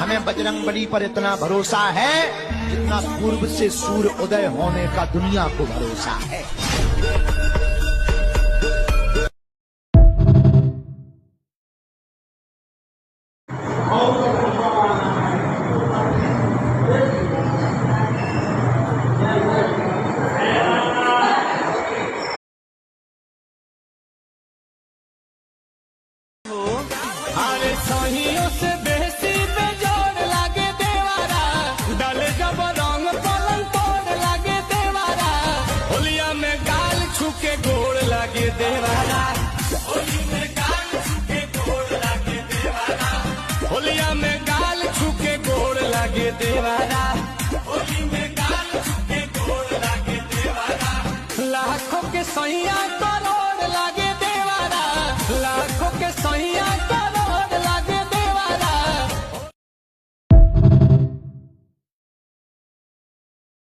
हमें बजरंगबली पर इतना भरोसा है जितना पूर्व से सूर्य उदय होने का दुनिया को भरोसा है। अरे सहियों से बेसी बेजोड़ लागे देवारा, डाले जब रंग पलंग तोड़ लागे देवारा, होलिया में गाल छुके गोड़ लागे देवारा, होली में गाल छुके गोड़ लागे देवारा, होलिया में गाल छुके गोड़ लागे देवारा।